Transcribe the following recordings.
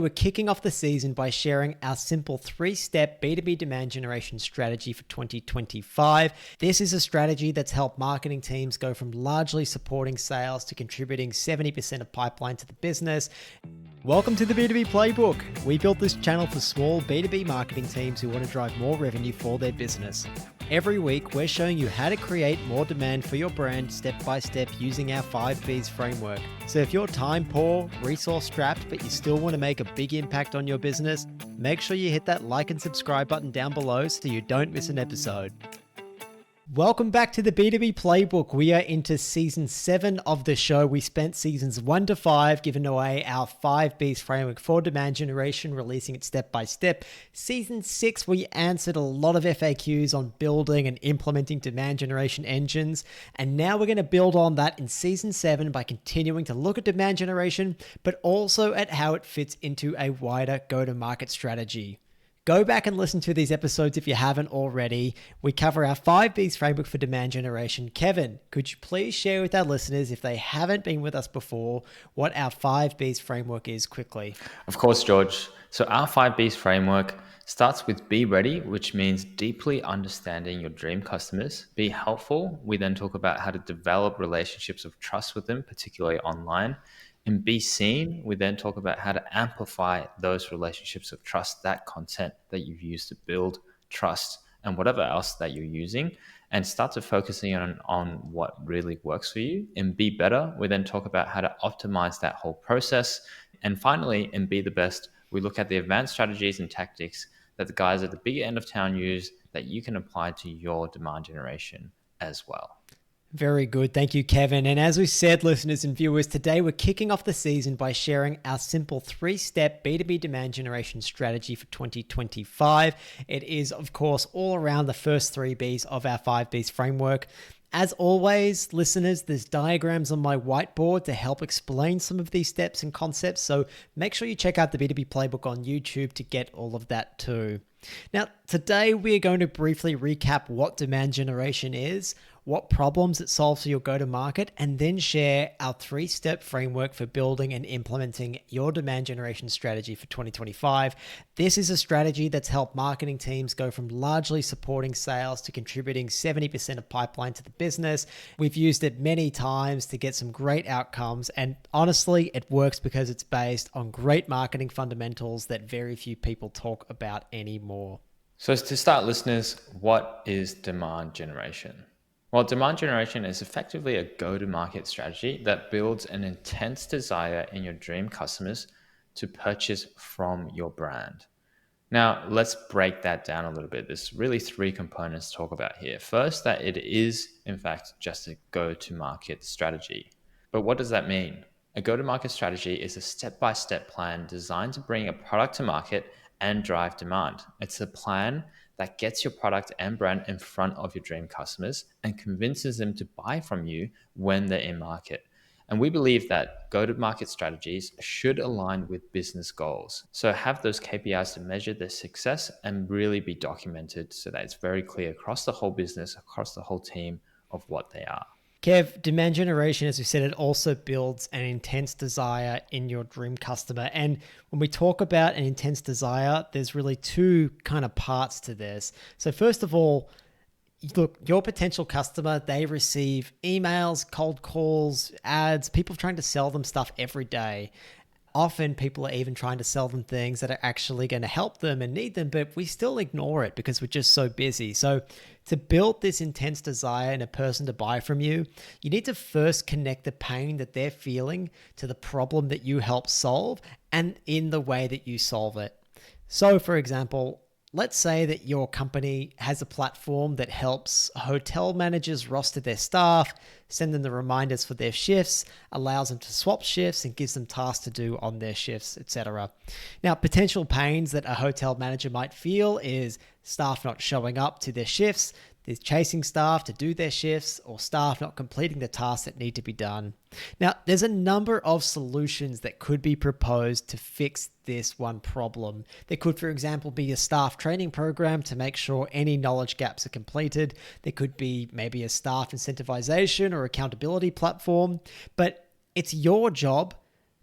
We're kicking off the season by sharing our simple 3-step B2B demand generation strategy for 2025. This is a strategy that's helped marketing teams go from largely supporting sales to contributing 70% of pipeline to the business. Welcome to the B2B Playbook. We built this channel for small B2B marketing teams who want to drive more revenue for their business. Every week, we're showing you how to create more demand for your brand step by step using our 5Bs framework. So if you're time poor, resource strapped, but you still want to make a big impact on your business, make sure you hit that like and subscribe button down below so you don't miss an episode. Welcome back to the B2B Playbook. We are into season 7 of the show. We spent seasons 1 to 5 giving away our 5Bs framework for demand generation, releasing it step by step. Season 6, we answered a lot of FAQs on building and implementing demand generation engines. And now we're going to build on that in season 7 by continuing to look at demand generation, but also at how it fits into a wider go-to-market strategy. Go back and listen to these episodes if you haven't already. We cover our 5Bs framework for demand generation. Kevin, could you please share with our listeners, if they haven't been with us before, what our 5Bs framework is quickly? Of course, George. So our 5Bs framework starts with be ready, which means deeply understanding your dream customers. Be helpful. We then talk about how to develop relationships of trust with them, particularly online. And be seen, we then talk about how to amplify those relationships of trust, that content that you've used to build trust and whatever else that you're using, and start to focusing on what really works for you. And be better, we then talk about how to optimize that whole process. And finally, and be the best, we look at the advanced strategies and tactics that the guys at the bigger end of town use that you can apply to your demand generation as well. Very good. Thank you, Kevin. And as we said, listeners and viewers, today we're kicking off the season by sharing our simple 3-step B2B demand generation strategy for 2025. It is, of course, all around the first 3 Bs of our 5Bs framework. As always, listeners, there's diagrams on my whiteboard to help explain some of these steps and concepts. So make sure you check out the B2B Playbook on YouTube to get all of that too. Now, today we're going to briefly recap what demand generation is, what problems it solves for your go-to-market, and then share our 3-step framework for building and implementing your demand generation strategy for 2025. This is a strategy that's helped marketing teams go from largely supporting sales to contributing 70% of pipeline to the business. We've used it many times to get some great outcomes, and honestly, it works because it's based on great marketing fundamentals that very few people talk about anymore. So to start, listeners, what is demand generation? Well, demand generation is effectively a go-to-market strategy that builds an intense desire in your dream customers to purchase from your brand. Now, let's break that down a little bit. There's really 3 components to talk about here. First, that it is, in fact, just a go-to-market strategy. But what does that mean? A go-to-market strategy is a step-by-step plan designed to bring a product to market and drive demand. It's a plan that gets your product and brand in front of your dream customers and convinces them to buy from you when they're in market. And we believe that go-to-market strategies should align with business goals. So have those KPIs to measure their success and really be documented so that it's very clear across the whole business, across the whole team of what they are. Kev, demand generation, as we said, it also builds an intense desire in your dream customer. And when we talk about an intense desire, there's really 2 kind of parts to this. So first of all, look, your potential customer, they receive emails, cold calls, ads, people trying to sell them stuff every day. Often people are even trying to sell them things that are actually going to help them and need them, but we still ignore it because we're just so busy. So to build this intense desire in a person to buy from you, you need to first connect the pain that they're feeling to the problem that you help solve and in the way that you solve it. So for example, let's say that your company has a platform that helps hotel managers roster their staff, send them the reminders for their shifts, allows them to swap shifts, and gives them tasks to do on their shifts, etc. Now, potential pains that a hotel manager might feel is staff not showing up to their shifts, there's chasing staff to do their shifts, or staff not completing the tasks that need to be done. Now, there's a number of solutions that could be proposed to fix this one problem. There could, for example, be a staff training program to make sure any knowledge gaps are completed. There could be maybe a staff incentivization or accountability platform, but it's your job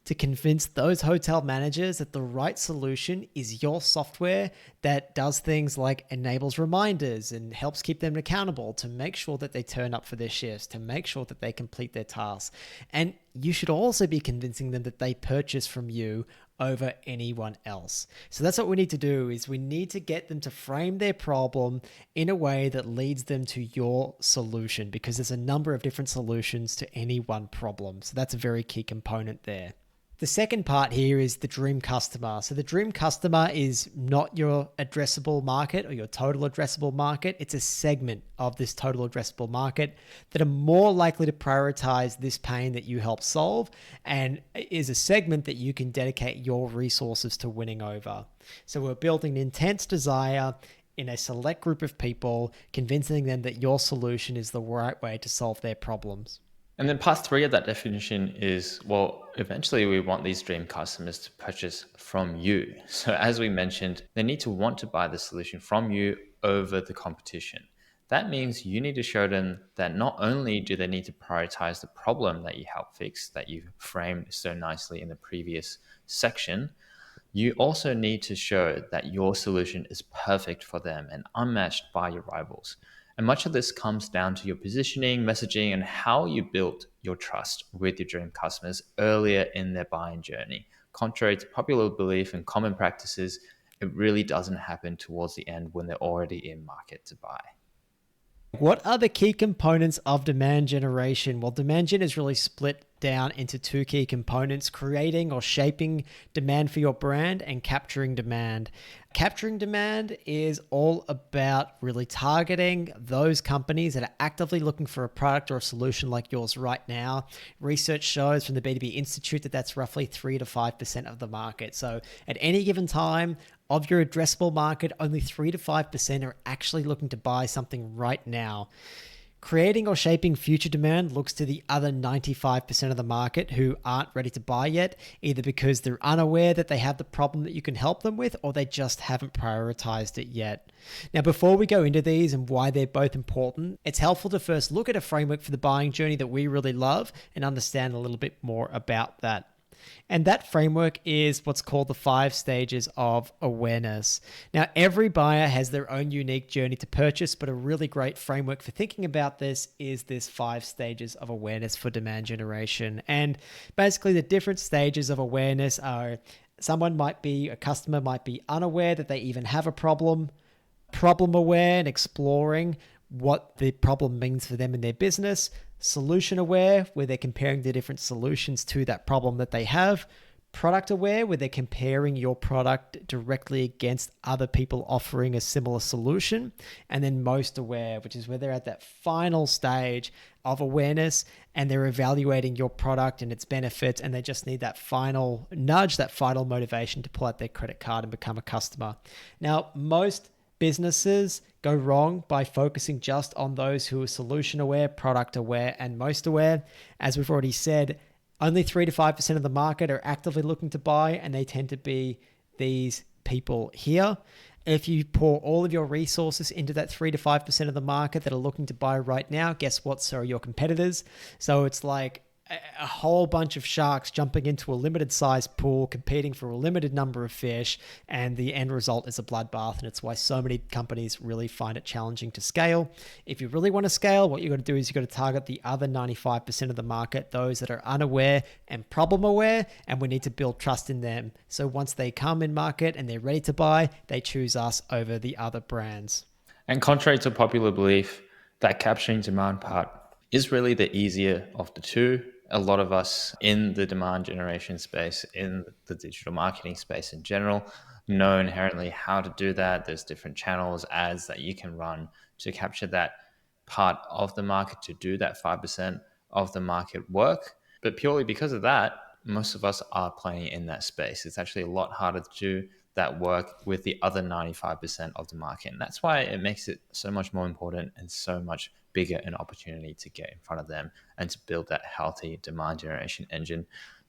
to convince those hotel managers that the right solution is your software that does things like enables reminders and helps keep them accountable to make sure that they turn up for their shifts, to make sure that they complete their tasks. And you should also be convincing them that they purchase from you over anyone else. So that's what we need to do, is we need to get them to frame their problem in a way that leads them to your solution, because there's a number of different solutions to any one problem. So that's a very key component there. The second part here is the dream customer. So the dream customer is not your addressable market or your total addressable market. It's a segment of this total addressable market that are more likely to prioritize this pain that you help solve, and is a segment that you can dedicate your resources to winning over. So we're building an intense desire in a select group of people, convincing them that your solution is the right way to solve their problems. And then part 3 of that definition is, well, eventually we want these dream customers to purchase from you. So as we mentioned, they need to want to buy the solution from you over the competition. That means you need to show them that not only do they need to prioritize the problem that you help fix, that you framed so nicely in the previous section, you also need to show that your solution is perfect for them and unmatched by your rivals. And much of this comes down to your positioning, messaging, and how you built your trust with your dream customers earlier in their buying journey. Contrary to popular belief and common practices, it really doesn't happen towards the end when they're already in market to buy. What are the key components of demand generation? Well, demand gen is really split down into 2 key components: creating or shaping demand for your brand, and capturing demand. Capturing demand is all about really targeting those companies that are actively looking for a product or a solution like yours right now. Research shows from the B2B Institute that that's roughly 3 to 5% of the market. So at any given time, of your addressable market, only 3 to 5% are actually looking to buy something right now. Creating or shaping future demand looks to the other 95% of the market who aren't ready to buy yet, either because they're unaware that they have the problem that you can help them with, or they just haven't prioritized it yet. Now, before we go into these and why they're both important, it's helpful to first look at a framework for the buying journey that we really love and understand a little bit more about that. And that framework is what's called the 5 stages of awareness. Now, every buyer has their own unique journey to purchase, but a really great framework for thinking about this is this 5 stages of awareness for demand generation. And basically, the different stages of awareness are: a customer might be unaware that they even have a problem aware and exploring what the problem means for them in their business; solution aware, where they're comparing the different solutions to that problem that they have; product aware, where they're comparing your product directly against other people offering a similar solution; and then most aware, which is where they're at that final stage of awareness and they're evaluating your product and its benefits, and they just need that final nudge, that final motivation to pull out their credit card and become a customer. Now, most businesses go wrong by focusing just on those who are solution aware, product aware, and most aware. As we've already said, only 3 to 5% of the market are actively looking to buy, and they tend to be these people here. If you pour all of your resources into that 3 to 5% of the market that are looking to buy right now, guess what? So are your competitors. So it's like a whole bunch of sharks jumping into a limited size pool, competing for a limited number of fish, and the end result is a bloodbath. And it's why so many companies really find it challenging to scale. If you really want to scale, what you got to do is you got to target the other 95% of the market, those that are unaware and problem aware, and we need to build trust in them. So once they come in market and they're ready to buy, they choose us over the other brands. And contrary to popular belief, that capturing demand part is really the easier of the two. A lot of us in the demand generation space, in the digital marketing space in general, know inherently how to do that. There's different channels, ads that you can run to capture that part of the market, to do that 5% of the market work. But purely because of that, most of us are playing in that space. It's actually a lot harder to do that work with the other 95% of the market. And that's why it makes it so much more important and so much bigger an opportunity to get in front of them and to build that healthy demand generation engine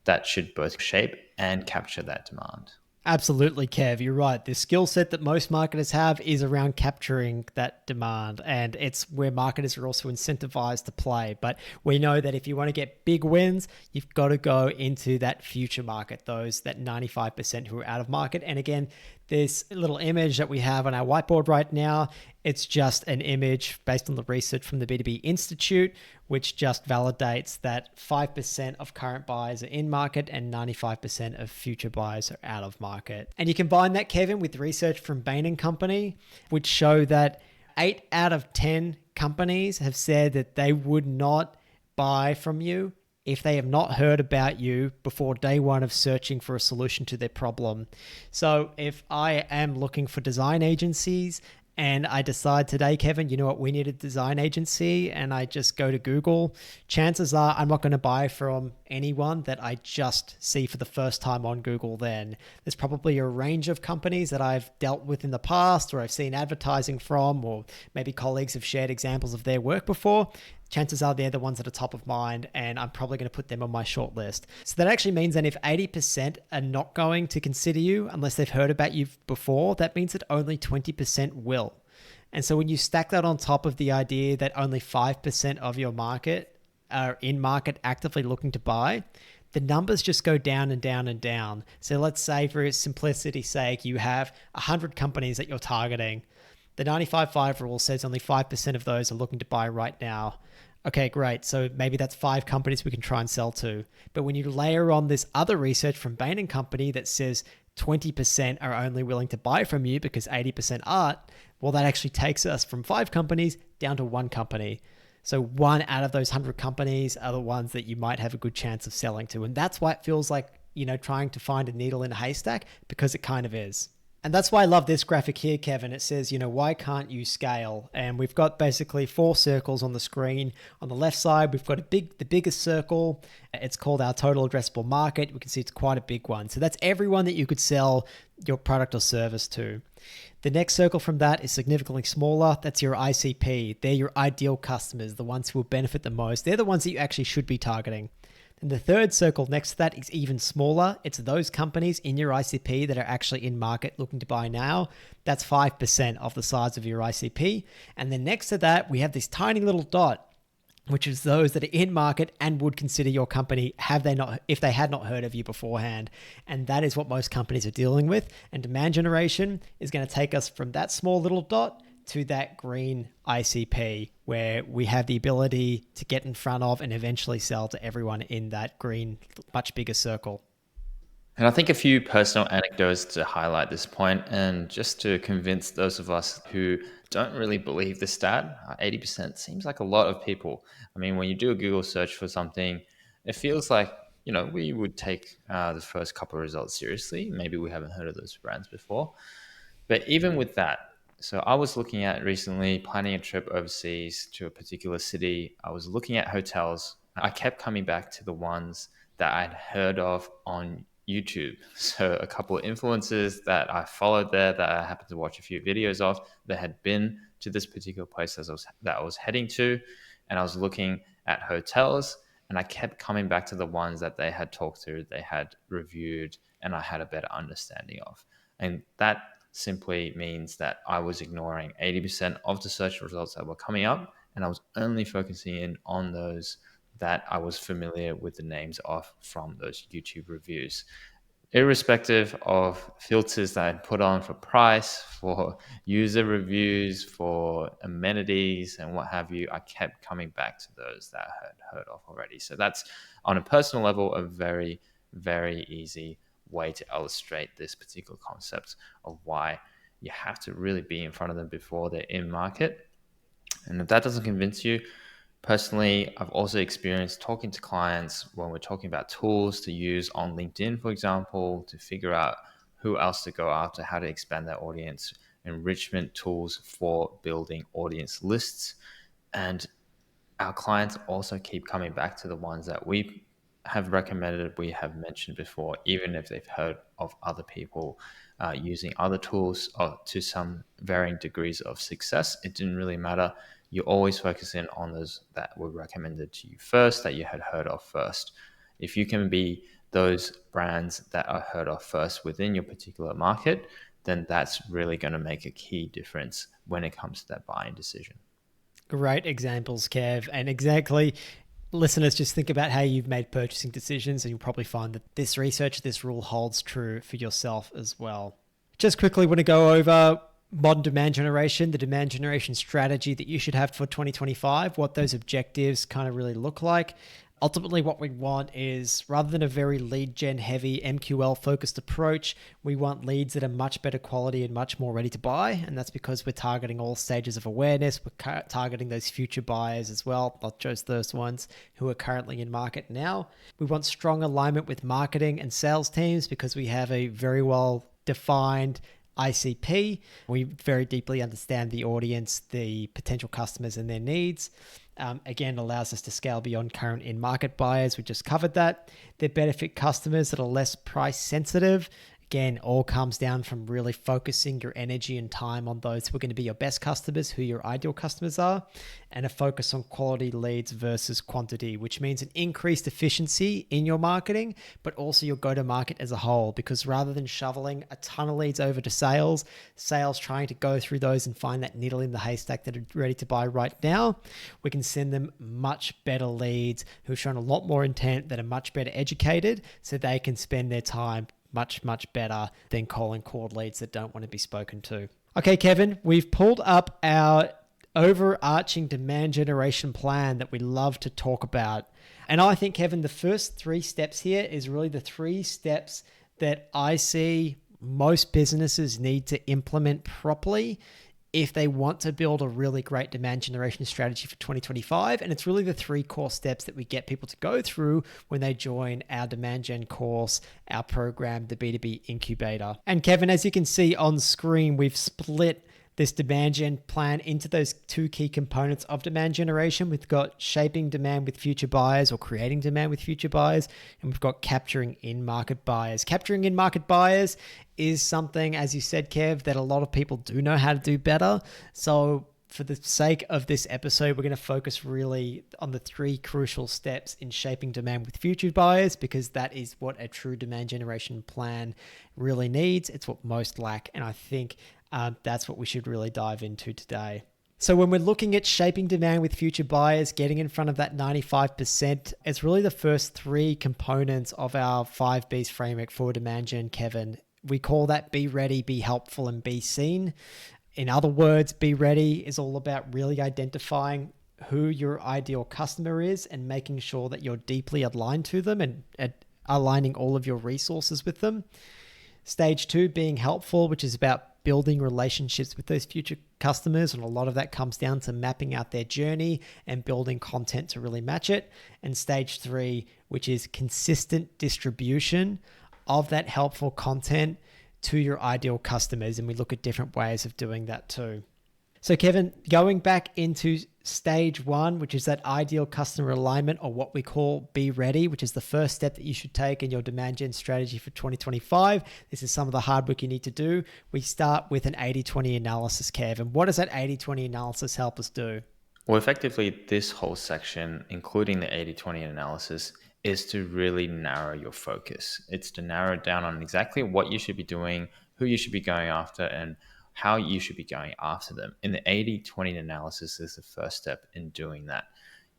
that should both shape and capture that demand. Absolutely, Kev. You're right. The skill set that most marketers have is around capturing that demand, and it's where marketers are also incentivized to play. But we know that if you want to get big wins, you've got to go into that future market, those that 95% who are out of market. And again, this little image that we have on our whiteboard right now, it's just an image based on the research from the B2B Institute, which just validates that 5% of current buyers are in market and 95% of future buyers are out of market. And you combine that, Kevin, with research from Bain & Company, which show that 8 out of 10 companies have said that they would not buy from you if they have not heard about you before day one of searching for a solution to their problem. So if I am looking for design agencies and I decide today, Kevin, you know what, we need a design agency, and I just go to Google, chances are I'm not going to buy from anyone that I just see for the first time on Google then. There's probably a range of companies that I've dealt with in the past or I've seen advertising from, or maybe colleagues have shared examples of their work before. Chances are they're the ones that are top of mind, and I'm probably going to put them on my short list. So that actually means that if 80% are not going to consider you unless they've heard about you before, that means that only 20% will. And so when you stack that on top of the idea that only 5% of your market are in market actively looking to buy, the numbers just go down and down and down. So let's say, for simplicity's sake, you have 100 companies that you're targeting. The 95-5 rule says only 5% of those are looking to buy right now. Okay, great. So maybe that's 5 companies we can try and sell to. But when you layer on this other research from Bain & Company that says 20% are only willing to buy from you because 80% aren't, well, that actually takes us from 5 companies down to 1 company. So 1 out of those 100 companies are the ones that you might have a good chance of selling to. And that's why it feels like, trying to find a needle in a haystack, because it kind of is. And that's why I love this graphic here, Kevin. It says, why can't you scale? And we've got basically 4 circles on the screen. On the left side, we've got the biggest circle. It's called our total addressable market. We can see it's quite a big one. So that's everyone that you could sell your product or service to. The next circle from that is significantly smaller. That's your ICP. They're your ideal customers, the ones who will benefit the most. They're the ones that you actually should be targeting. And the third circle next to that is even smaller. It's those companies in your ICP that are actually in market looking to buy now. That's 5% of the size of your ICP. And then next to that, we have this tiny little dot, which is those that are in market and would consider your company if they had not heard of you beforehand. And that is what most companies are dealing with. And demand generation is going to take us from that small little dot to that green ICP, where we have the ability to get in front of and eventually sell to everyone in that green, much bigger circle. And I think a few personal anecdotes to highlight this point, and just to convince those of us who don't really believe the stat. 80% seems like a lot of people. I mean, when you do a Google search for something, it feels like, we would take the first couple of results seriously. Maybe we haven't heard of those brands before. But even with that, so I was looking at recently planning a trip overseas to a particular city. I was looking at hotels. I kept coming back to the ones that I'd heard of on YouTube. So a couple of influencers that I followed there, that I happened to watch a few videos of, that had been to this particular place that I was heading to. And I was looking at hotels, and I kept coming back to the ones that they had talked to, they had reviewed, and I had a better understanding of. And that simply means that I was ignoring 80% of the search results that were coming up, and I was only focusing in on those that I was familiar with the names of from those YouTube reviews. Irrespective of filters that I'd put on for price, for user reviews, for amenities and what have you, I kept coming back to those that I had heard of already. So that's, on a personal level, a very, very easy way to illustrate this particular concept of why you have to really be in front of them before they're in market. And if that doesn't convince you, personally, I've also experienced talking to clients when we're talking about tools to use on LinkedIn, for example, to figure out who else to go after, how to expand their audience, enrichment tools for building audience lists. And our clients also keep coming back to the ones that we have recommended, we have mentioned before, even if they've heard of other people using other tools to some varying degrees of success. It didn't really matter. You always focus in on those that were recommended to you first, that you had heard of first. If you can be those brands that are heard of first within your particular market, then that's really going to make a key difference when it comes to that buying decision. Great examples, Kev. And exactly, listeners, just think about how you've made purchasing decisions, and you'll probably find that this research, this rule holds true for yourself as well. Just quickly want to go over modern demand generation, the demand generation strategy that you should have for 2025, what those objectives kind of really look like. Ultimately, what we want is, rather than a very lead gen heavy MQL focused approach, we want leads that are much better quality and much more ready to buy. And that's because we're targeting all stages of awareness. We're targeting those future buyers as well, not just those ones who are currently in market now. We want strong alignment with marketing and sales teams because we have a very well defined ICP. We very deeply understand the audience, the potential customers, and their needs. Again, allows us to scale beyond current in-market buyers. We just covered that. They benefit customers that are less price sensitive. Again, all comes down from really focusing your energy and time on those who are going to be your best customers, who your ideal customers are, and a focus on quality leads versus quantity, which means an increased efficiency in your marketing, but also your go-to-market as a whole. Because rather than shoveling a ton of leads over to sales trying to go through those and find that needle in the haystack that are ready to buy right now, we can send them much better leads who have shown a lot more intent, that are much better educated, so they can spend their time much better than calling cold leads that don't want to be spoken to. Okay, Kevin, we've pulled up our overarching demand generation plan that we love to talk about. And I think, Kevin, the first 3 steps here is really the 3 steps that I see most businesses need to implement properly if they want to build a really great demand generation strategy for 2025. And it's really the 3 core steps that we get people to go through when they join our demand gen course, our program, the B2B incubator. And Kevin, as you can see on screen, we've split this demand gen plan into those 2 key components of demand generation. We've got shaping demand with future buyers, or creating demand with future buyers, and we've got capturing in-market buyers. Capturing in-market buyers is something, as you said, Kev, that a lot of people do know how to do better. So for the sake of this episode, we're going to focus really on the 3 crucial steps in shaping demand with future buyers, because that is what a true demand generation plan really needs. It's what most lack. And I think that's what we should really dive into today. So when we're looking at shaping demand with future buyers, getting in front of that 95%, it's really the first 3 components of our 5 B's framework for demand gen, Kevin. We call that be ready, be helpful, and be seen. In other words, be ready is all about really identifying who your ideal customer is and making sure that you're deeply aligned to them and aligning all of your resources with them. Stage 2, being helpful, which is about building relationships with those future customers. And a lot of that comes down to mapping out their journey and building content to really match it. And stage 3, which is consistent distribution of that helpful content to your ideal customers. And we look at different ways of doing that too. So Kevin, going back into stage 1, which is that ideal customer alignment, or what we call be ready, which is the first step that you should take in your demand gen strategy for 2025. This is some of the hard work you need to do. We start with an 80-20 analysis, Kev. And what does that 80-20 analysis help us do? Well, effectively, this whole section, including the 80-20 analysis, is to really narrow your focus. It's to narrow down on exactly what you should be doing, who you should be going after, and how you should be going after them. In the 80-20 analysis is the first step in doing that.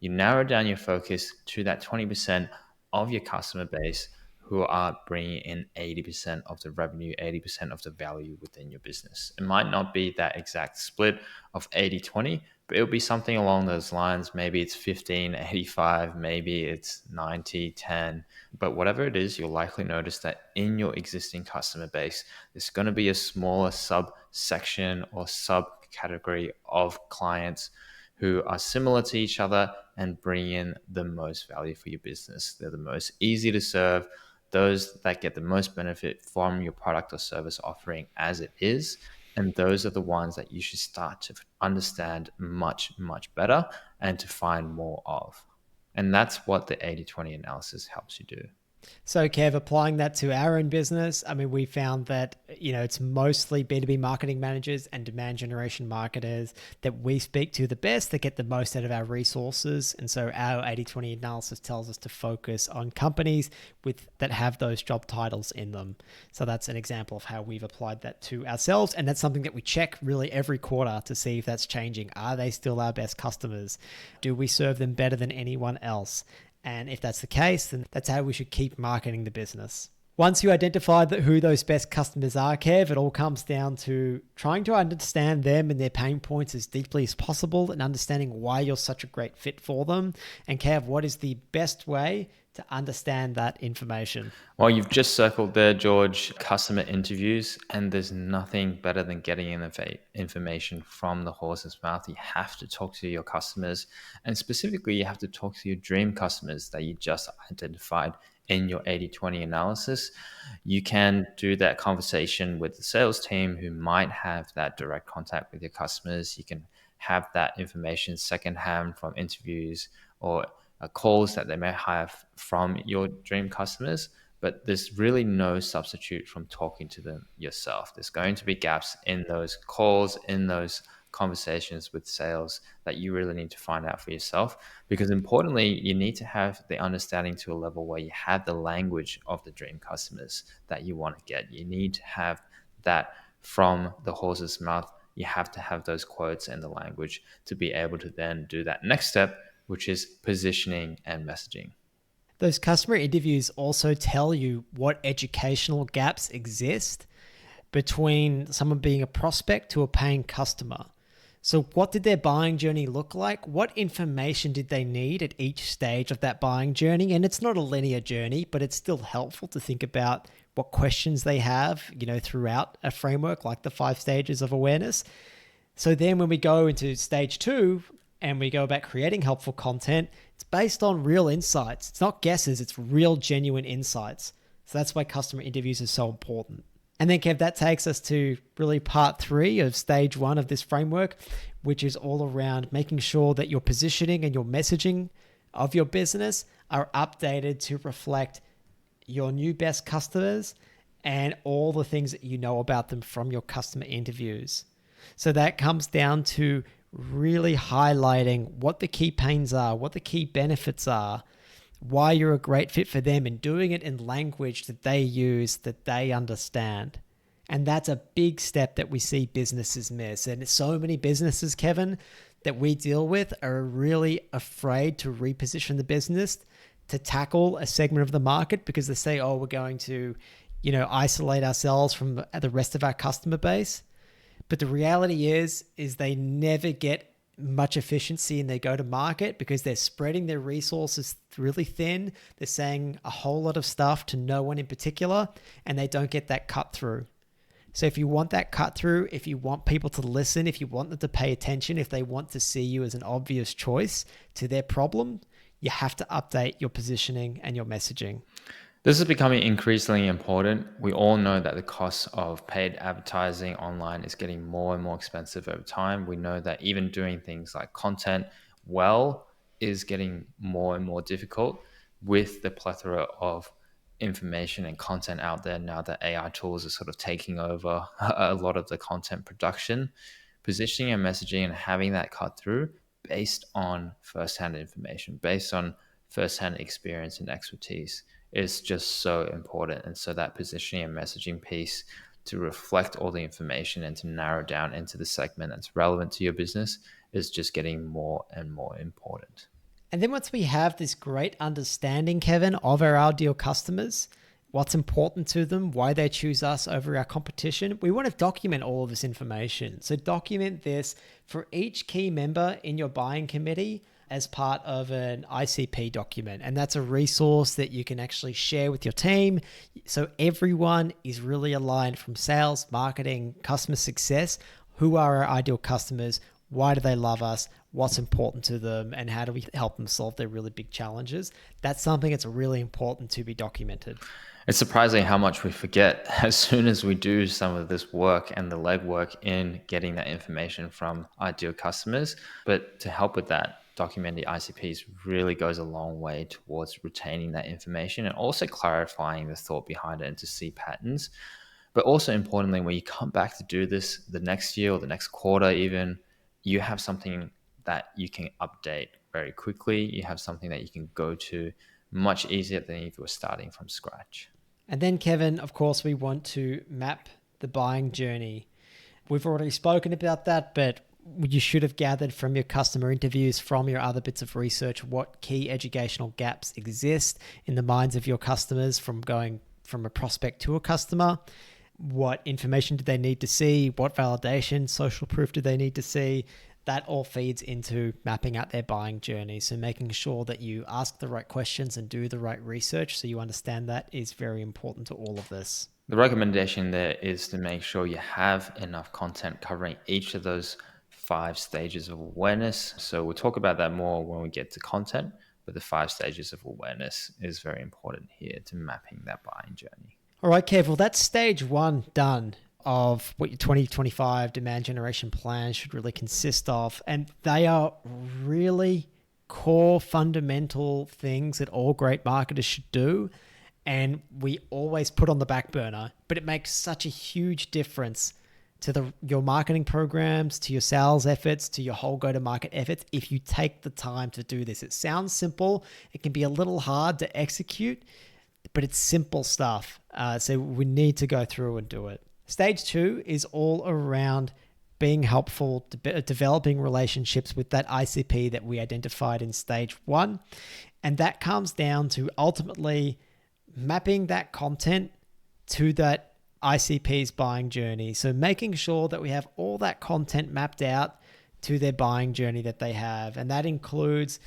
You narrow down your focus to that 20% of your customer base who are bringing in 80% of the revenue, 80% of the value within your business. It might not be that exact split of 80-20, but it'll be something along those lines. Maybe it's 15-85, maybe it's 90-10. But whatever it is, you'll likely notice that in your existing customer base, there's going to be a smaller subsection or subcategory of clients who are similar to each other and bring in the most value for your business. They're the most easy to serve, those that get the most benefit from your product or service offering as it is. And those are the ones that you should start to understand much better and to find more of. And that's what the 80-20 analysis helps you do. So, Kev, applying that to our own business, I mean, we found that, it's mostly B2B marketing managers and demand generation marketers that we speak to the best, that get the most out of our resources. And so our 80/20 analysis tells us to focus on companies that have those job titles in them. So that's an example of how we've applied that to ourselves. And that's something that we check really every quarter to see if that's changing. Are they still our best customers? Do we serve them better than anyone else? And if that's the case, then that's how we should keep marketing the business. Once you identify who those best customers are, Kev, it all comes down to trying to understand them and their pain points as deeply as possible and understanding why you're such a great fit for them. And Kev, what is the best way to understand that information? Well, you've just circled there, George, customer interviews, and there's nothing better than getting information from the horse's mouth. You have to talk to your customers, and specifically, you have to talk to your dream customers that you just identified in your 80/20 analysis. You can do that conversation with the sales team who might have that direct contact with your customers. You can have that information secondhand from interviews or calls that they may have from your dream customers, but there's really no substitute from talking to them yourself. There's going to be gaps in those calls, in those conversations with sales that you really need to find out for yourself, because importantly, you need to have the understanding to a level where you have the language of the dream customers that you want to get. You need to have that from the horse's mouth. You have to have those quotes and the language to be able to then do that next step, which is positioning and messaging. Those customer interviews also tell you what educational gaps exist between someone being a prospect to a paying customer. So what did their buying journey look like? What information did they need at each stage of that buying journey? And it's not a linear journey, but it's still helpful to think about what questions they have, throughout a framework like the 5 stages of awareness. So then when we go into stage 2 and we go about creating helpful content, it's based on real insights. It's not guesses, it's real, genuine insights. So that's why customer interviews are so important. And then, Kev, that takes us to really part 3 of stage 1 of this framework, which is all around making sure that your positioning and your messaging of your business are updated to reflect your new best customers and all the things that you know about them from your customer interviews. So that comes down to really highlighting what the key pains are, what the key benefits are, why you're a great fit for them, and doing it in language that they use, that they understand. And that's a big step that we see businesses miss. And so many businesses, Kevin, that we deal with are really afraid to reposition the business to tackle a segment of the market because they say, oh, we're going to, isolate ourselves from the rest of our customer base. But the reality is they never get much efficiency in their go-to-market because they're spreading their resources really thin. They're saying a whole lot of stuff to no one in particular, and they don't get that cut through. So if you want that cut through, if you want people to listen, if you want them to pay attention, if they want to see you as an obvious choice to their problem, you have to update your positioning and your messaging. This is becoming increasingly important. We all know that the cost of paid advertising online is getting more and more expensive over time. We know that even doing things like content well is getting more and more difficult with the plethora of information and content out there now that AI tools are sort of taking over a lot of the content production. Positioning and messaging and having that cut through based on firsthand information, based on firsthand experience and expertise is just so important. And so that positioning and messaging piece to reflect all the information and to narrow down into the segment that's relevant to your business is just getting more and more important. And then once we have this great understanding, Kevin, of our ideal customers, what's important to them, why they choose us over our competition, we want to document all of this information. So document this for each key member in your buying committee as part of an ICP document. And that's a resource that you can actually share with your team. So everyone is really aligned from sales, marketing, customer success. Who are our ideal customers? Why do they love us? What's important to them? And how do we help them solve their really big challenges? That's something that's really important to be documented. It's surprising how much we forget as soon as we do some of this work and the legwork in getting that information from ideal customers. But to help with that, document the ICPs really goes a long way towards retaining that information and also clarifying the thought behind it and to see patterns. But also importantly, when you come back to do this the next year or the next quarter even, you have something that you can update very quickly. You have something that you can go to much easier than if you were starting from scratch. And then, Kevin, of course, we want to map the buying journey. We've already spoken about that, but you should have gathered from your customer interviews, from your other bits of research, what key educational gaps exist in the minds of your customers from going from a prospect to a customer. What information do they need to see? What validation, social proof do they need to see? That all feeds into mapping out their buying journey. So making sure that you ask the right questions and do the right research so you understand that is very important to all of this. The recommendation there is to make sure you have enough content covering each of those 5 stages of awareness. So we'll talk about that more when we get to content, but the 5 stages of awareness is very important here to mapping that buying journey. All right, Kev, well, that's stage 1 done of what your 2025 demand generation plan should really consist of. And they are really core fundamental things that all great marketers should do. And we always put on the back burner, but it makes such a huge difference to your marketing programs, to your sales efforts, to your whole go-to-market efforts if you take the time to do this. It sounds simple. It can be a little hard to execute, but it's simple stuff. So we need to go through and do it. Stage 2 is all around being helpful, developing relationships with that ICP that we identified in stage 1. And that comes down to ultimately mapping that content to that ICP's buying journey. So making sure that we have all that content mapped out to their buying journey that they have. And that includes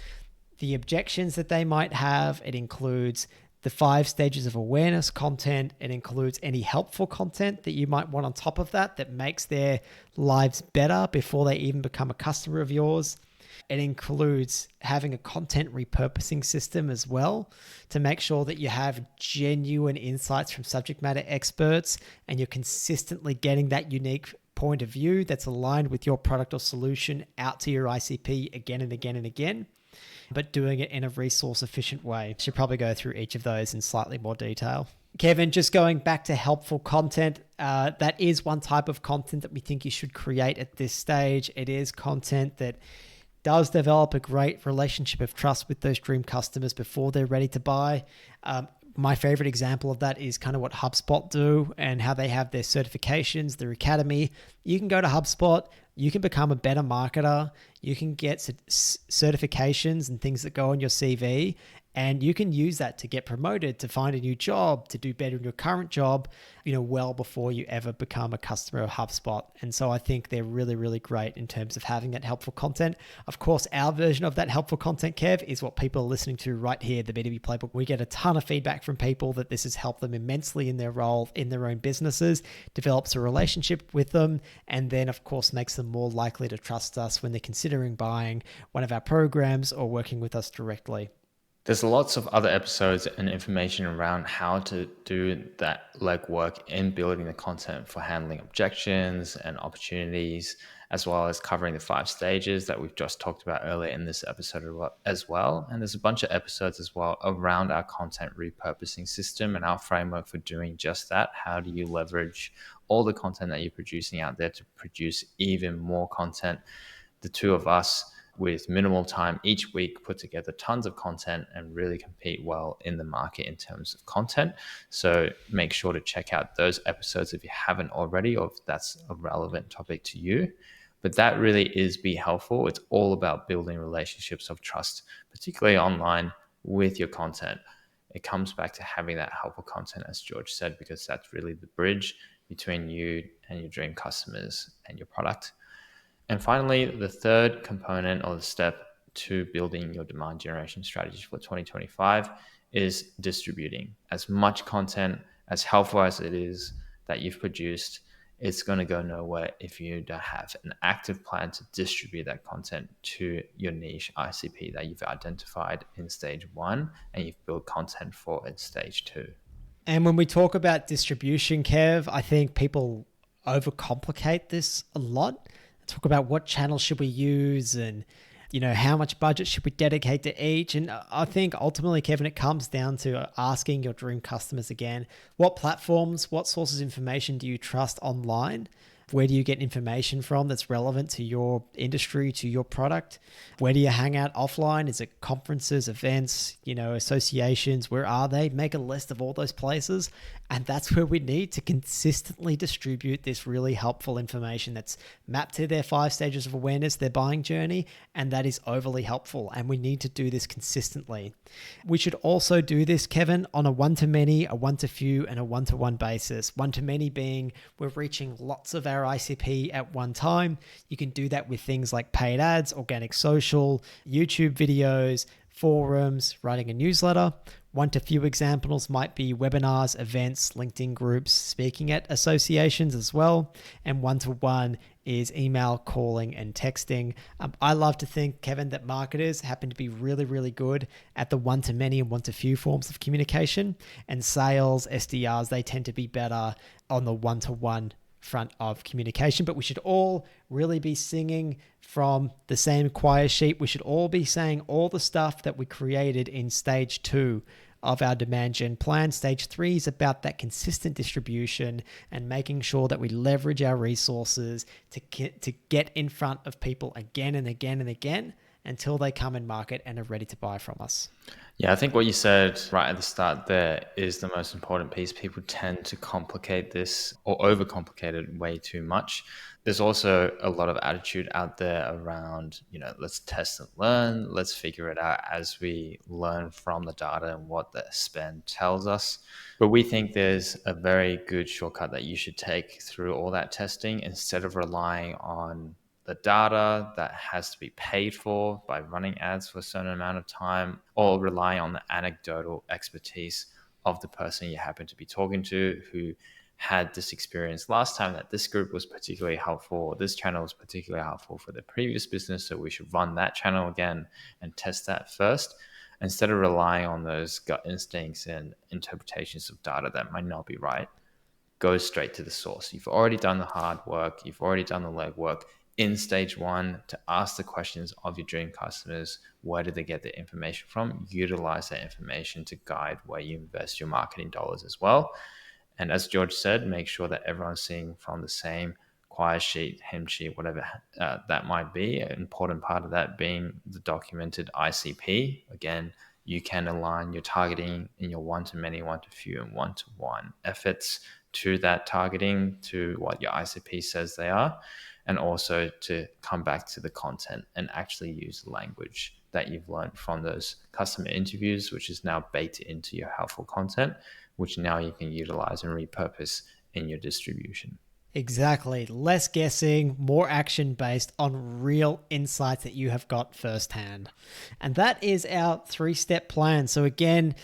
the objections that they might have. It includes the 5 stages of awareness content. It includes any helpful content that you might want on top of that that makes their lives better before they even become a customer of yours. It includes having a content repurposing system as well to make sure that you have genuine insights from subject matter experts and you're consistently getting that unique point of view that's aligned with your product or solution out to your ICP again and again and again, but doing it in a resource efficient way. Should probably go through each of those in slightly more detail. Kevin, just going back to helpful content, that is one type of content that we think you should create at this stage. It is content that does develop a great relationship of trust with those dream customers before they're ready to buy. My favorite example of that is kind of what HubSpot do and how they have their certifications, their academy. You can go to HubSpot, you can become a better marketer, you can get certifications and things that go on your CV, and you can use that to get promoted, to find a new job, to do better in your current job, well before you ever become a customer of HubSpot. And so I think they're really, really great in terms of having that helpful content. Of course, our version of that helpful content, Kev, is what people are listening to right here, the B2B Playbook. We get a ton of feedback from people that this has helped them immensely in their role, in their own businesses, develops a relationship with them, and then, of course, makes them more likely to trust us when they're considering buying one of our programs or working with us directly. There's lots of other episodes and information around how to do that legwork in building the content for handling objections and opportunities, as well as covering the 5 stages that we've just talked about earlier in this episode as well. And there's a bunch of episodes as well around our content repurposing system and our framework for doing just that. How do you leverage all the content that you're producing out there to produce even more content? The two of us, with minimal time each week, put together tons of content and really compete well in the market in terms of content. So make sure to check out those episodes if you haven't already, or if that's a relevant topic to you. But that really is Be Helpful. It's all about building relationships of trust, particularly online, with your content. It comes back to having that helpful content, as George said, because that's really the bridge between you and your dream customers and your product. And finally, the third component or the step to building your demand generation strategy for 2025 is distributing. As much content, as helpful as it is that you've produced, it's going to go nowhere if you don't have an active plan to distribute that content to your niche ICP that you've identified in stage 1 and you've built content for in stage 2. And when we talk about distribution, Kev, I think people overcomplicate this a lot. Talk about what channels should we use and how much budget should we dedicate to each? And I think ultimately, Kevin, it comes down to asking your dream customers again, what platforms, what sources of information do you trust online? Where do you get information from that's relevant to your industry, to your product? Where do you hang out offline? Is it conferences, events, associations? Where are they? Make a list of all those places. And that's where we need to consistently distribute this really helpful information that's mapped to their 5 stages of awareness, their buying journey, and that is overly helpful. And we need to do this consistently. We should also do this, Kevin, on a one-to-many, a one-to-few, and a one-to-one basis. One-to-many being we're reaching lots of our ICP at one time. You can do that with things like paid ads, organic social, YouTube videos, forums, writing a newsletter. One to few examples might be webinars, events, LinkedIn groups, speaking at associations as well. And one-to-one is email, calling, and texting. I love to think, Kevin, that marketers happen to be really, really good at the one-to-many and one-to-few forms of communication. And sales, SDRs, they tend to be better on the one-to-one front of communication. But we should all really be singing from the same choir sheet. We should all be saying all the stuff that we created in stage 2 of our demand gen plan. Stage 3 is about that consistent distribution and making sure that we leverage our resources to get in front of people again and again and again until they come in market and are ready to buy from us. Yeah, I think what you said right at the start there is the most important piece. People tend to complicate this or overcomplicate it way too much. There's also a lot of attitude out there around, let's test and learn. Let's figure it out as we learn from the data and what the spend tells us. But we think there's a very good shortcut that you should take through all that testing instead of relying on the data that has to be paid for by running ads for a certain amount of time, or relying on the anecdotal expertise of the person you happen to be talking to who had this experience last time, that this group was particularly helpful, or this channel was particularly helpful for the previous business, so we should run that channel again and test that first, instead of relying on those gut instincts and interpretations of data that might not be right. Go straight to the source. You've already done the hard work. You've already done the legwork in stage 1 to ask the questions of your dream customers. Where did they get the information from? Utilize that information to guide where you invest your marketing dollars as well. And as George said, make sure that everyone's seeing from the same choir sheet, hymn sheet, whatever that might be. An important part of that being the documented ICP. Again, you can align your targeting in your one-to-many, one-to-few, and one-to-one efforts to that targeting, to what your ICP says they are, and also to come back to the content and actually use the language that you've learned from those customer interviews, which is now baked into your helpful content, which now you can utilize and repurpose in your distribution. Exactly. Less guessing, more action based on real insights that you have got firsthand. And that is our 3-step plan. So again,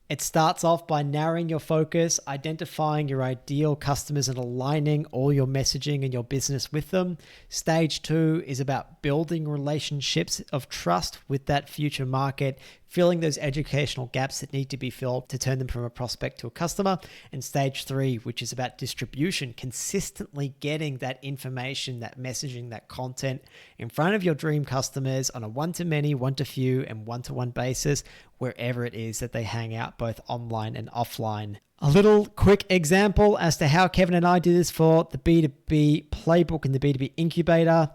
it starts off by narrowing your focus, identifying your ideal customers and aligning all your messaging and your business with them. Stage 2 is about building relationships of trust with that future market, filling those educational gaps that need to be filled to turn them from a prospect to a customer. And stage 3, which is about distribution, consistently getting that information, that messaging, that content in front of your dream customers on a one-to-many, one-to-few, and one-to-one basis, wherever it is that they hang out, both online and offline. A little quick example as to how Kevin and I do this for the B2B playbook and the B2B incubator.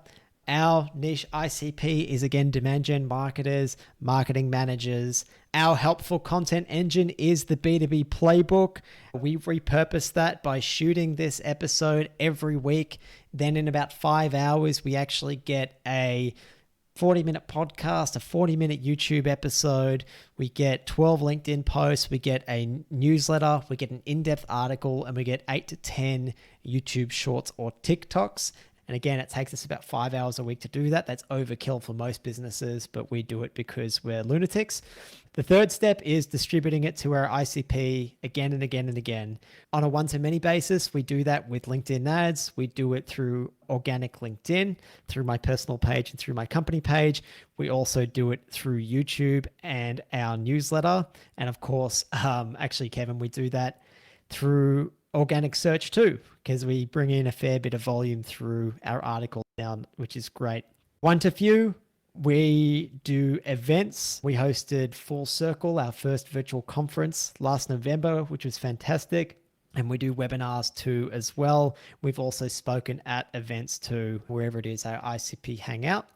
Our niche ICP is, again, demand gen marketers, marketing managers. Our helpful content engine is the B2B playbook. We repurpose that by shooting this episode every week. Then in about 5 hours, we actually get a 40-minute podcast, a 40-minute YouTube episode. We get 12 LinkedIn posts. We get a newsletter. We get an in-depth article, and we get 8 to 10 YouTube shorts or TikToks. And again, it takes us about 5 hours a week to do that. That's overkill for most businesses, but we do it because we're lunatics. The third step is distributing it to our ICP again and again and again. On a one-to-many basis, we do that with LinkedIn ads. We do it through organic LinkedIn, through my personal page and through my company page. We also do it through YouTube and our newsletter. And of course, actually, Kevin, we do that through organic search too, because we bring in a fair bit of volume through our article down, which is great. One to few, We do events. We hosted Full Circle, our first virtual conference last November, which was fantastic. And we do webinars too as well. We've also spoken at events too, wherever it is our ICP hangout.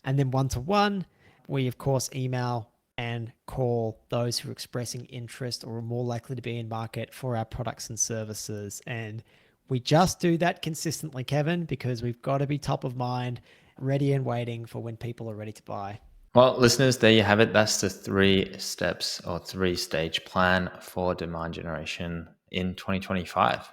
And then one-to-one, we of course email and call those who are expressing interest or are more likely to be in market for our products and services. And we just do that consistently, Kevin, because we've got to be top of mind, ready and waiting for when people are ready to buy. Well, listeners, there you have it. That's the 3 steps or 3-stage plan for demand generation in 2025.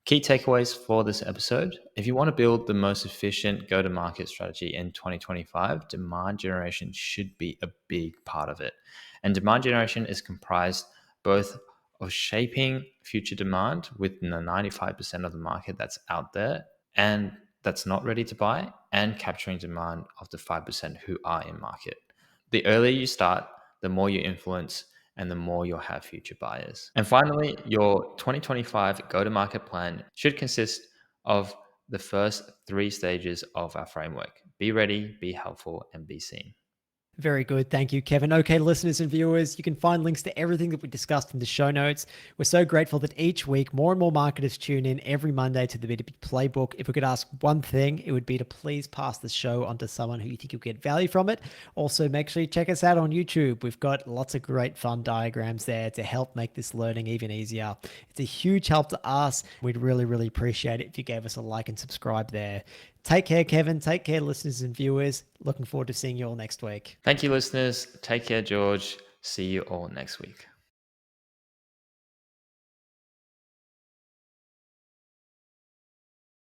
Key takeaways for this episode. If you want to build the most efficient go-to-market strategy in 2025, demand generation should be a big part of it. And demand generation is comprised both of shaping future demand with the 95% of the market that's out there and that's not ready to buy, and capturing demand of the 5% who are in market. The earlier you start, the more you influence and the more you'll have future buyers. And finally, your 2025 go-to-market plan should consist of the first 3 stages of our framework. Be ready, be helpful, and be seen. Very good. Thank you, Kevin. Okay, listeners and viewers, you can find links to everything that we discussed in the show notes. We're so grateful that each week more and more marketers tune in every Monday to the B2B Playbook. If we could ask one thing, it would be to please pass the show on to someone who you think you'll get value from it. Also, make sure you check us out on YouTube. We've got lots of great fun diagrams there to help make this learning even easier. It's a huge help to us. We'd really, really appreciate it if you gave us a like and subscribe there. Take care, Kevin. Take care, listeners and viewers. Looking forward to seeing you all next week. Thank you, listeners. Take care, George. See you all next week.